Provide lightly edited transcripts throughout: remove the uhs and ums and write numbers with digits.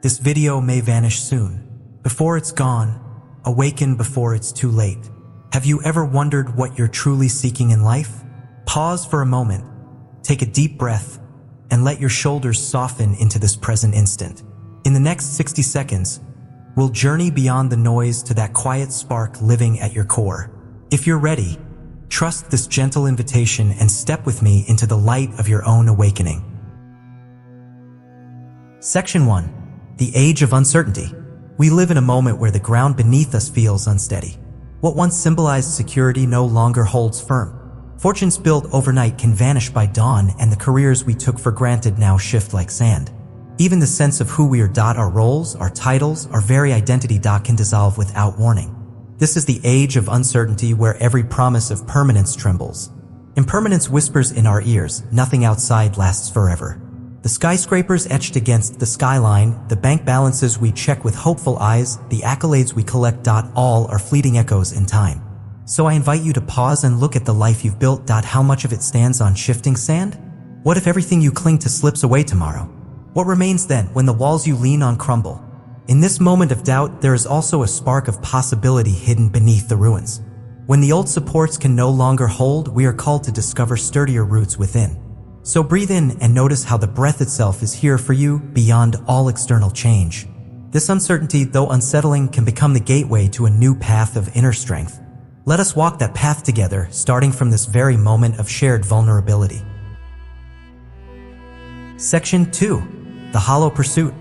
This video may vanish soon. Before it's gone, awaken before it's too late. Have you ever wondered what you're truly seeking in life? Pause for a moment, take a deep breath, and let your shoulders soften into this present instant. In the next 60 seconds, we'll journey beyond the noise to that quiet spark living at your core. If you're ready, trust this gentle invitation and step with me into the light of your own awakening. Section 1. The Age of Uncertainty. We live in a moment where the ground beneath us feels unsteady. What once symbolized security no longer holds firm. Fortunes built overnight can vanish by dawn, and the careers we took for granted now shift like sand. Even the sense of who we are, our roles, our titles, our very identity can dissolve without warning. This is the age of uncertainty where every promise of permanence trembles. Impermanence whispers in our ears, nothing outside lasts forever. The skyscrapers etched against the skyline, the bank balances we check with hopeful eyes, the accolades we collect, all are fleeting echoes in time. So I invite you to pause and look at the life you've built. How much of it stands on shifting sand? What if everything you cling to slips away tomorrow? What remains then when the walls you lean on crumble? In this moment of doubt, there is also a spark of possibility hidden beneath the ruins. When the old supports can no longer hold, we are called to discover sturdier roots within. So breathe in and notice how the breath itself is here for you beyond all external change. This uncertainty, though unsettling, can become the gateway to a new path of inner strength. Let us walk that path together, starting from this very moment of shared vulnerability. Section 2. The Hollow Pursuit.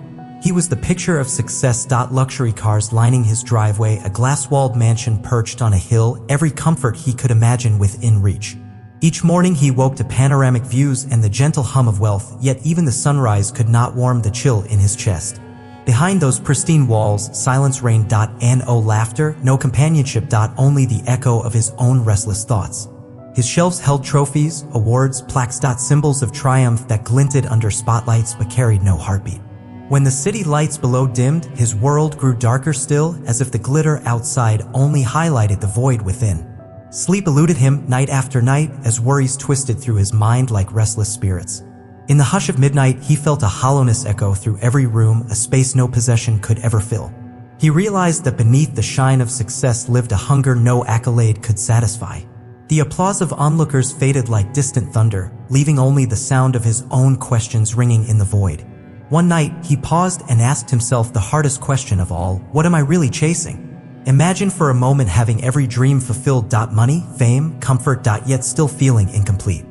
He was the picture of success. Luxury cars lining his driveway, a glass-walled mansion perched on a hill, every comfort he could imagine within reach. Each morning he woke to panoramic views and the gentle hum of wealth, yet even the sunrise could not warm the chill in his chest. Behind those pristine walls, silence reigned. No laughter, no companionship. Only the echo of his own restless thoughts. His shelves held trophies, awards, plaques. Symbols of triumph that glinted under spotlights but carried no heartbeat. When the city lights below dimmed, his world grew darker still, as if the glitter outside only highlighted the void within. Sleep eluded him night after night as worries twisted through his mind like restless spirits. In the hush of midnight, he felt a hollowness echo through every room, a space no possession could ever fill. He realized that beneath the shine of success lived a hunger no accolade could satisfy. The applause of onlookers faded like distant thunder, leaving only the sound of his own questions ringing in the void. One night, he paused and asked himself the hardest question of all: what am I really chasing? Imagine for a moment having every dream fulfilled. Money, fame, comfort, yet still feeling incomplete.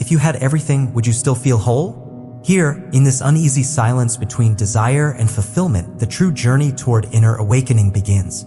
If you had everything, would you still feel whole? Here, in this uneasy silence between desire and fulfillment, the true journey toward inner awakening begins.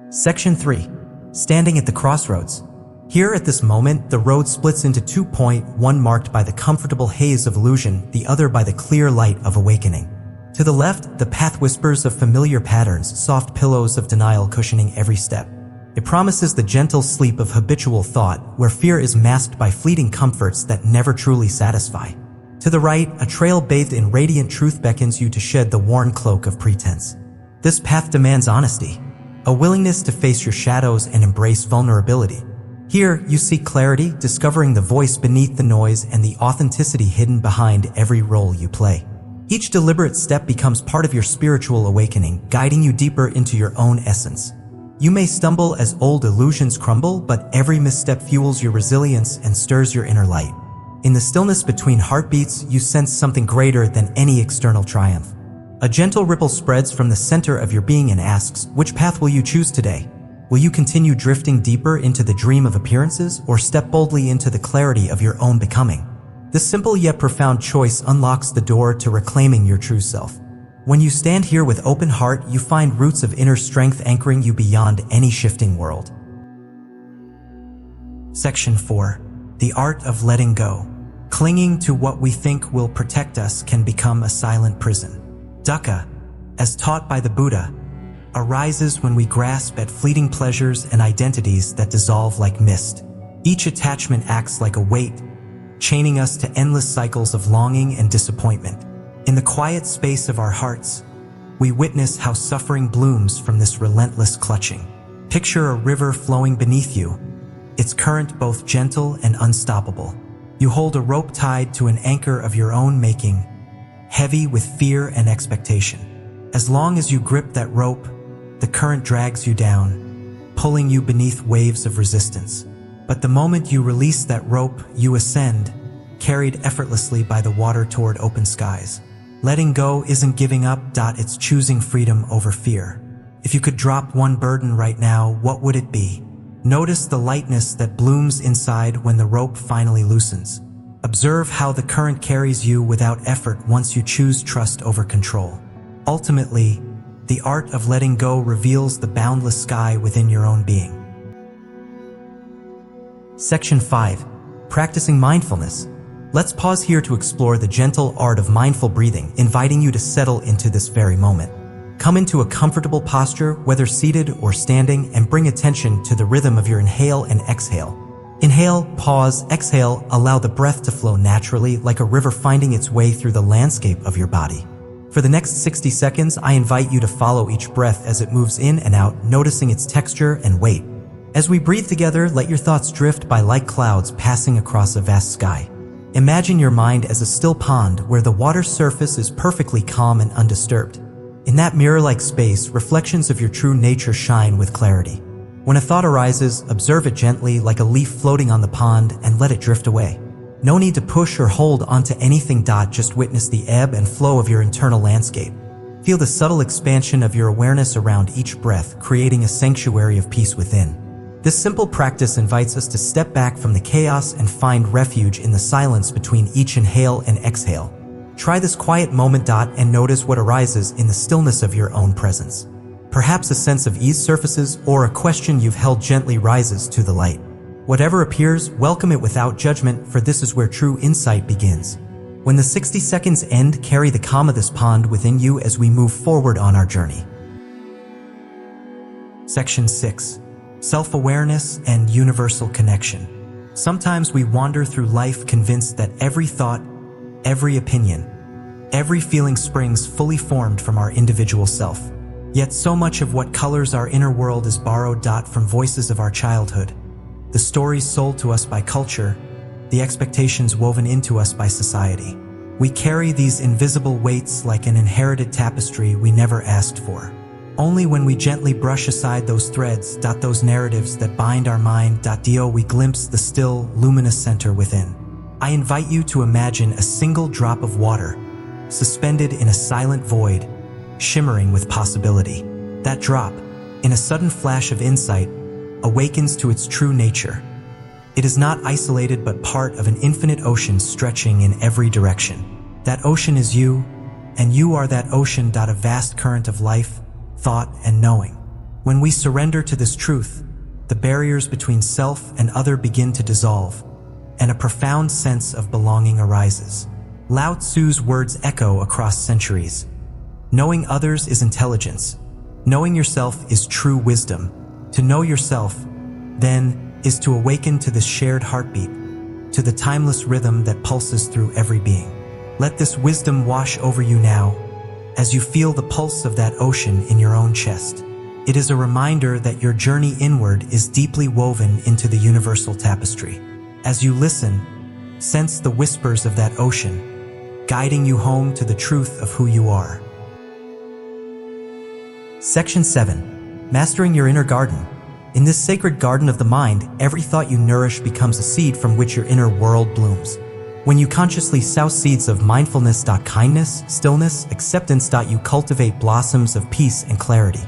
Section 3. Standing at the crossroads. Here at this moment, the road splits into 2 points, one marked by the comfortable haze of illusion, the other by the clear light of awakening. To the left, the path whispers of familiar patterns, soft pillows of denial cushioning every step. It promises the gentle sleep of habitual thought, where fear is masked by fleeting comforts that never truly satisfy. To the right, a trail bathed in radiant truth beckons you to shed the worn cloak of pretense. This path demands honesty, a willingness to face your shadows and embrace vulnerability. Here, you seek clarity, discovering the voice beneath the noise and the authenticity hidden behind every role you play. Each deliberate step becomes part of your spiritual awakening, guiding you deeper into your own essence. You may stumble as old illusions crumble, but every misstep fuels your resilience and stirs your inner light. In the stillness between heartbeats, you sense something greater than any external triumph. A gentle ripple spreads from the center of your being and asks, which path will you choose today? Will you continue drifting deeper into the dream of appearances, or step boldly into the clarity of your own becoming? This simple yet profound choice unlocks the door to reclaiming your true self. When you stand here with open heart, you find roots of inner strength anchoring you beyond any shifting world. Section 4. The Art of Letting Go. Clinging to what we think will protect us can become a silent prison. Dukkha, as taught by the Buddha, arises when we grasp at fleeting pleasures and identities that dissolve like mist. Each attachment acts like a weight, chaining us to endless cycles of longing and disappointment. In the quiet space of our hearts, we witness how suffering blooms from this relentless clutching. Picture a river flowing beneath you, its current both gentle and unstoppable. You hold a rope tied to an anchor of your own making, heavy with fear and expectation. As long as you grip that rope, the current drags you down, pulling you beneath waves of resistance. But the moment you release that rope, you ascend, carried effortlessly by the water toward open skies. Letting go isn't giving up, it's choosing freedom over fear. If you could drop one burden right now, what would it be? Notice the lightness that blooms inside when the rope finally loosens. Observe how the current carries you without effort once you choose trust over control. Ultimately, the art of letting go reveals the boundless sky within your own being. Section 5. Practicing mindfulness. Let's pause here to explore the gentle art of mindful breathing, inviting you to settle into this very moment. Come into a comfortable posture, whether seated or standing, and bring attention to the rhythm of your inhale and exhale. Inhale, pause, exhale, allow the breath to flow naturally like a river finding its way through the landscape of your body. For the next 60 seconds, I invite you to follow each breath as it moves in and out, noticing its texture and weight. As we breathe together, let your thoughts drift by like clouds passing across a vast sky. Imagine your mind as a still pond where the water's surface is perfectly calm and undisturbed. In that mirror-like space, reflections of your true nature shine with clarity. When a thought arises, observe it gently like a leaf floating on the pond and let it drift away. No need to push or hold onto anything. Just witness the ebb and flow of your internal landscape. Feel the subtle expansion of your awareness around each breath, creating a sanctuary of peace within. This simple practice invites us to step back from the chaos and find refuge in the silence between each inhale and exhale. Try this quiet moment and notice what arises in the stillness of your own presence. Perhaps a sense of ease surfaces, or a question you've held gently rises to the light. Whatever appears, welcome it without judgment, for this is where true insight begins. When the 60 seconds end, carry the calm of this pond within you as we move forward on our journey. Section 6. Self-awareness and universal connection. Sometimes we wander through life convinced that every thought, every opinion, every feeling springs fully formed from our individual self. Yet so much of what colors our inner world is borrowed from voices of our childhood, the stories sold to us by culture, the expectations woven into us by society. We carry these invisible weights like an inherited tapestry we never asked for. Only when we gently brush aside those threads, those narratives that bind our mind, we glimpse the still, luminous center within. I invite you to imagine a single drop of water, suspended in a silent void, shimmering with possibility. That drop, in a sudden flash of insight, awakens to its true nature. It is not isolated but part of an infinite ocean stretching in every direction. That ocean is you, and you are that ocean. A vast current of life, thought, and knowing. When we surrender to this truth, the barriers between self and other begin to dissolve, and a profound sense of belonging arises. Lao Tzu's words echo across centuries. Knowing others is intelligence. Knowing yourself is true wisdom. To know yourself, then, is to awaken to this shared heartbeat, to the timeless rhythm that pulses through every being. Let this wisdom wash over you now, as you feel the pulse of that ocean in your own chest. It is a reminder that your journey inward is deeply woven into the universal tapestry. As you listen, sense the whispers of that ocean, guiding you home to the truth of who you are. Section 7. Mastering your inner garden. In this sacred garden of the mind, every thought you nourish becomes a seed from which your inner world blooms. When you consciously sow seeds of mindfulness, kindness, stillness, acceptance, you cultivate blossoms of peace and clarity.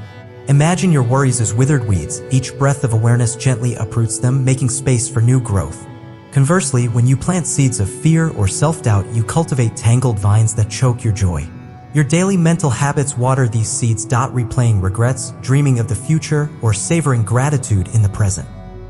Imagine your worries as withered weeds. Each breath of awareness gently uproots them, making space for new growth. Conversely, when you plant seeds of fear or self-doubt, you cultivate tangled vines that choke your joy. Your daily mental habits water these seeds, replaying regrets, dreaming of the future, or savoring gratitude in the present.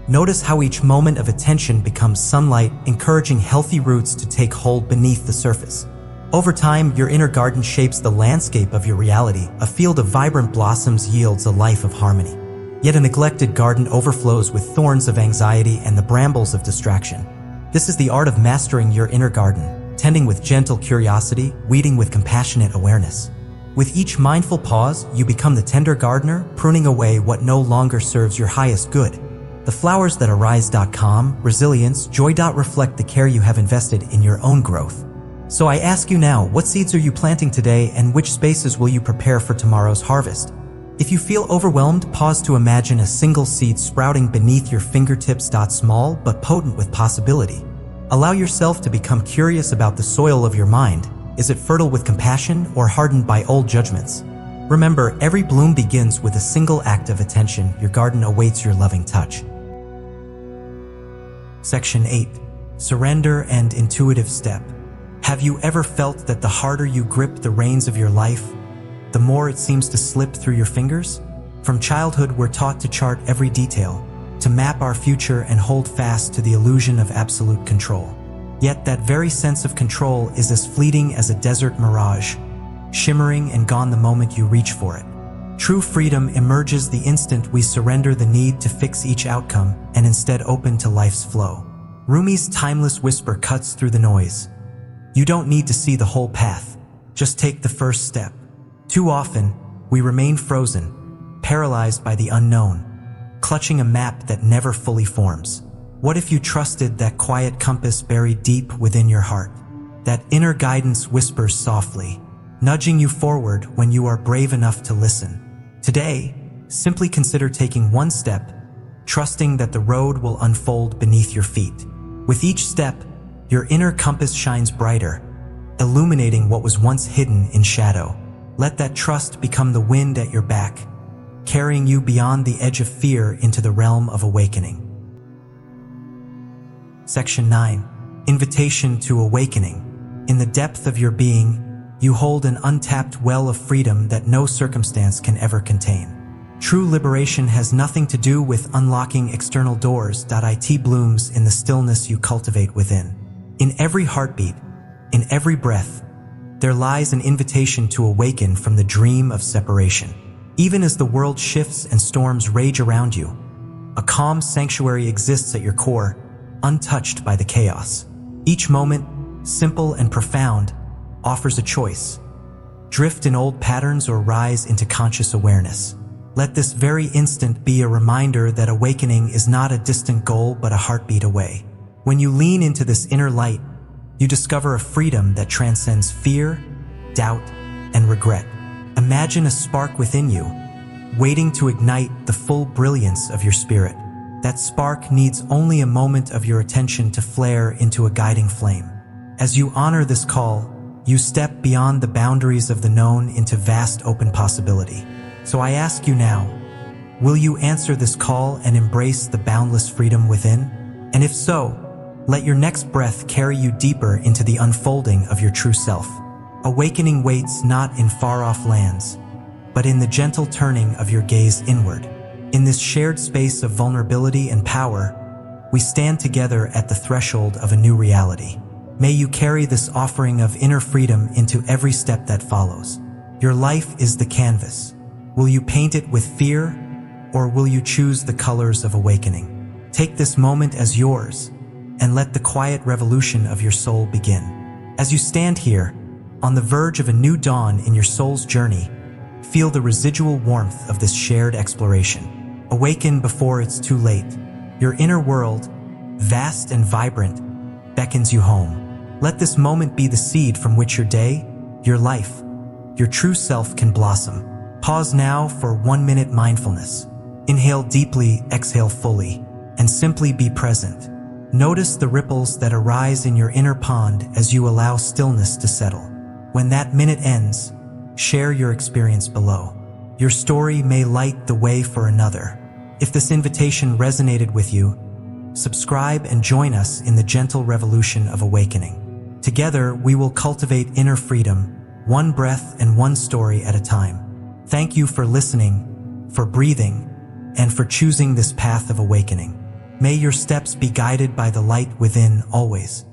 Notice how each moment of attention becomes sunlight, encouraging healthy roots to take hold beneath the surface. Over time, your inner garden shapes the landscape of your reality. A field of vibrant blossoms yields a life of harmony. Yet a neglected garden overflows with thorns of anxiety and the brambles of distraction. This is the art of mastering your inner garden, tending with gentle curiosity, weeding with compassionate awareness. With each mindful pause, you become the tender gardener, pruning away what no longer serves your highest good. The flowers that arise, calm, resilience, joy, reflect the care you have invested in your own growth. So I ask you now, what seeds are you planting today and which spaces will you prepare for tomorrow's harvest? If you feel overwhelmed, pause to imagine a single seed sprouting beneath your fingertips. Small but potent with possibility. Allow yourself to become curious about the soil of your mind. Is it fertile with compassion or hardened by old judgments? Remember, every bloom begins with a single act of attention. Your garden awaits your loving touch. Section 8. Surrender and intuitive step. Have you ever felt that the harder you grip the reins of your life, the more it seems to slip through your fingers? From childhood, we're taught to chart every detail, to map our future and hold fast to the illusion of absolute control. Yet that very sense of control is as fleeting as a desert mirage, shimmering and gone the moment you reach for it. True freedom emerges the instant we surrender the need to fix each outcome and instead open to life's flow. Rumi's timeless whisper cuts through the noise. You don't need to see the whole path. Just take the first step. Too often, we remain frozen, paralyzed by the unknown, clutching a map that never fully forms. What if you trusted that quiet compass buried deep within your heart? That inner guidance whispers softly, nudging you forward when you are brave enough to listen. Today, simply consider taking one step, trusting that the road will unfold beneath your feet. With each step, your inner compass shines brighter, illuminating what was once hidden in shadow. Let that trust become the wind at your back, carrying you beyond the edge of fear into the realm of awakening. Section 9. Invitation to awakening. In the depth of your being, you hold an untapped well of freedom that no circumstance can ever contain. True liberation has nothing to do with unlocking external doors. It blooms in the stillness you cultivate within. In every heartbeat, in every breath, there lies an invitation to awaken from the dream of separation. Even as the world shifts and storms rage around you, a calm sanctuary exists at your core, untouched by the chaos. Each moment, simple and profound, offers a choice. Drift in old patterns or rise into conscious awareness. Let this very instant be a reminder that awakening is not a distant goal but a heartbeat away. When you lean into this inner light, you discover a freedom that transcends fear, doubt, and regret. Imagine a spark within you, waiting to ignite the full brilliance of your spirit. That spark needs only a moment of your attention to flare into a guiding flame. As you honor this call, you step beyond the boundaries of the known into vast open possibility. So I ask you now, will you answer this call and embrace the boundless freedom within? And if so, let your next breath carry you deeper into the unfolding of your true self. Awakening waits not in far-off lands, but in the gentle turning of your gaze inward. In this shared space of vulnerability and power, we stand together at the threshold of a new reality. May you carry this offering of inner freedom into every step that follows. Your life is the canvas. Will you paint it with fear, or will you choose the colors of awakening? Take this moment as yours, and let the quiet revolution of your soul begin. As you stand here, on the verge of a new dawn in your soul's journey, feel the residual warmth of this shared exploration. Awaken before it's too late. Your inner world, vast and vibrant, beckons you home. Let this moment be the seed from which your day, your life, your true self can blossom. Pause now for 1 minute mindfulness. Inhale deeply, exhale fully, and simply be present. Notice the ripples that arise in your inner pond as you allow stillness to settle. When that minute ends, share your experience below. Your story may light the way for another. If this invitation resonated with you, subscribe and join us in the gentle revolution of awakening. Together, we will cultivate inner freedom, one breath and one story at a time. Thank you for listening, for breathing, and for choosing this path of awakening. May your steps be guided by the light within always.